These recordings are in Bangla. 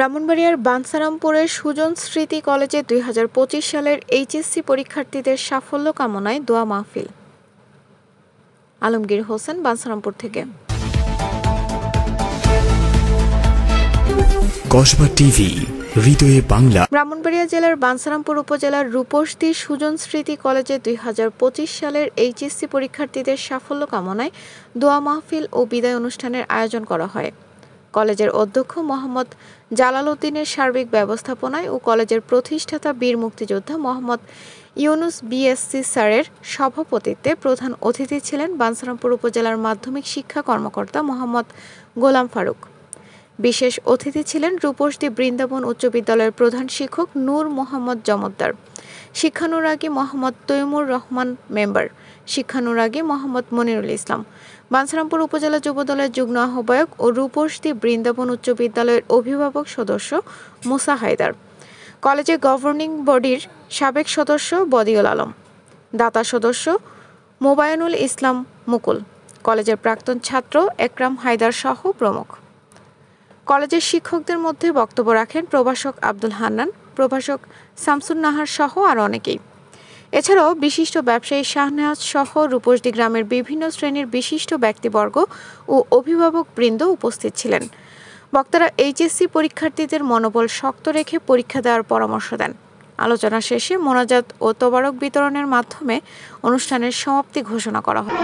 ব্রাহ্মণবাড়িয়ার বাঞ্ছারামপুরের সুজন স্মৃতি কলেজে ২০২৫ সালের এইচএসসি পরীক্ষার্থীদের সাফল্য কামনায় দোয়া মাহফিল। আলমগীর হোসেন, বাঞ্ছারামপুর থেকে। কসবা টিভি, হৃদয়ে বাংলা। ব্রাহ্মণবাড়িয়া জেলার বাঞ্ছারামপুর উপজেলার রূপসী সুজন স্মৃতি কলেজে ২০২৫ সালের এইচএসসি পরীক্ষার্থীদের সাফল্য কামনায় দোয়া মাহফিল ও বিদায় অনুষ্ঠানের আয়োজন করা হয়। কলেজের অধ্যক্ষ মোহাম্মদ জালাল উদ্দিনের সার্বিক ব্যবস্থাপনায় ও কলেজের প্রতিষ্ঠাতা বীর মুক্তিযোদ্ধা মোহাম্মদ ইউনুস বিএসসি স্যারের সভাপতিত্বে প্রধান অতিথি ছিলেন বাঞ্ছারামপুর উপজেলার মাধ্যমিক শিক্ষা কর্মকর্তা মোহাম্মদ গোলাম ফারুক। বিশেষ অতিথি ছিলেন রূপসী বৃন্দাবন উচ্চ বিদ্যালয়ের প্রধান শিক্ষক নূর মোহাম্মদ জমদ্দার, শিক্ষানুরাগী মোহাম্মদ তৈমুর রহমান মেম্বার, শিক্ষানুরাগী মোহাম্মদ মনিরুল ইসলাম, বাঞ্ছারামপুর উপজেলা যুবদলের যুগ্ম আহ্বায়ক ও রূপসী বৃন্দাবন উচ্চ বিদ্যালয়ের অভিভাবক সদস্য মুসা হায়দার, কলেজের গভর্নিং বডির সাবেক সদস্য বদিউল আলম, দাতা সদস্য মোবায়নুল ইসলাম মুকুল, কলেজের প্রাক্তন ছাত্র একরাম হায়দার সহ প্রমুখ। কলেজের শিক্ষকদের মধ্যে বক্তব্য রাখেন প্রভাষক আব্দুল হান্নান, প্রভাষক শামসুন নাহার সহ আরও অনেকেই। এছাড়াও বিশিষ্ট ব্যবসায়ী শাহনেওয়াজ সহ রূপসী গ্রামের বিভিন্ন শ্রেণীর বিশিষ্ট ব্যক্তিবর্গ ও অভিভাবক বৃন্দ উপস্থিত ছিলেন। বক্তারা এইচএসসি পরীক্ষার্থীদের মনোবল শক্ত রেখে পরীক্ষা দেওয়ার পরামর্শ দেন। আলোচনা শেষে মোনাজাত ও তোবারক বিতরণের মাধ্যমে অনুষ্ঠানের সমাপ্তি ঘোষণা করা হয়।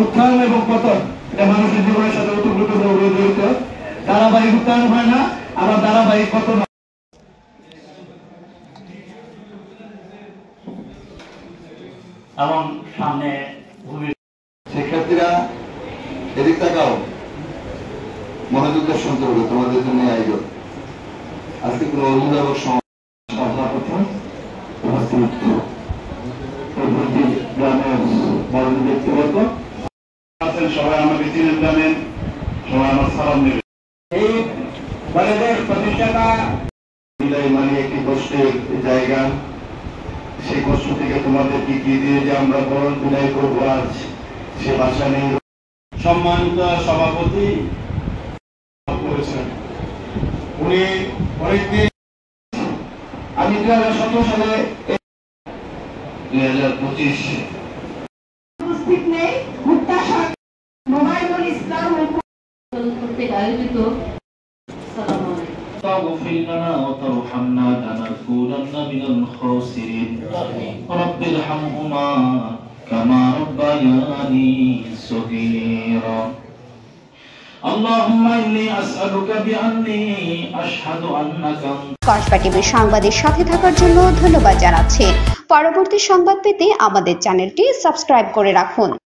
উত্থান এবং পতন এটা মানুষের জীবনের সাথে ওতপ্রোতভাবে জড়িত। ধারাবাহিক উত্থান হয় না, আবার ধারাবাহিক পতন। এমন সামনে শিক্ষার্থীরা এদিক তাকাও, মনোযোগ দর্শন করবে, তোমাদের জন্য আয়োজন। আজকে কোনো অভিভাবক সমাপন ব্যক্তিবর্গ আছেন, সবাই আমাকে চিনেন, জানেন, সবাই আমার সালাম নেবেন। এই কলেজের প্রতিষ্ঠাতা মানে একটি কষ্টের জায়গা, সেই কষ্ট থেকে তোমাদের কি দিয়ে যে আমরা বরণ বিদায় করবো আজ সে ভাষা নেই। সম্মানিত সভাপতি করেছেন উনি অনেকদিন, আমি 2017 সালে 2025 কর্তৃক আয়োজিত اغفر لنا وترحمنا لنكونن من الخاسرين رب ارحمهما كما ربياني صغيرا اللهم إني أسألك بأني أشهد أنك। কসবা টিভির সংবাদের সাথে থাকার জন্য ধন্যবাদ জানাচ্ছি। পরবর্তী সংবাদ পেতে আমাদের চ্যানেলটি সাবস্ক্রাইব করে রাখুন।